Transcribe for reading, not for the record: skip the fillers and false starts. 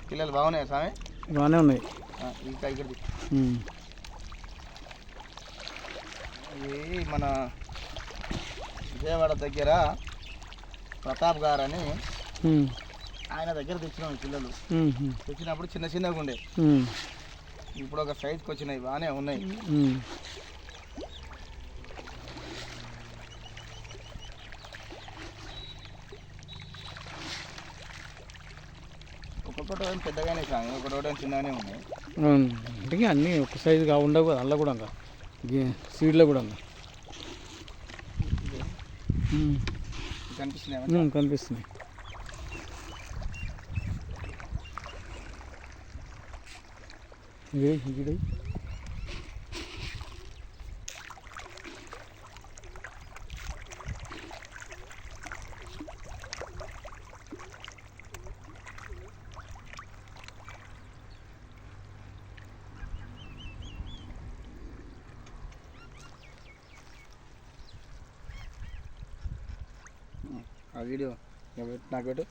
పిల్లలు బాగున్నాయి స్వామి, బాగానే ఉన్నాయి. ఇంకా ఇక్కడిది ఇది మన విజయవాడ దగ్గర ప్రతాప్ గారు అని ఆయన దగ్గర తెచ్చినాం పిల్లలు. తెచ్చినప్పుడు చిన్న చిన్నగా ఉండే, ఇప్పుడు ఒక సైజుకి వచ్చినాయి, బాగానే ఉన్నాయి. ఒక్కొక్కటి పెద్దగానే సాంగ్, ఒకటి చిన్నగానే ఉన్నాయి. అంటే అన్నీ ఒక సైజుగా ఉండవు కదా, అందులో కూడా సీడ్లో కూడా కనిపిస్తున్నాయి. కనిపిస్తున్నాయి. ఇది ఆ వీడియో నాకు పెట్టు.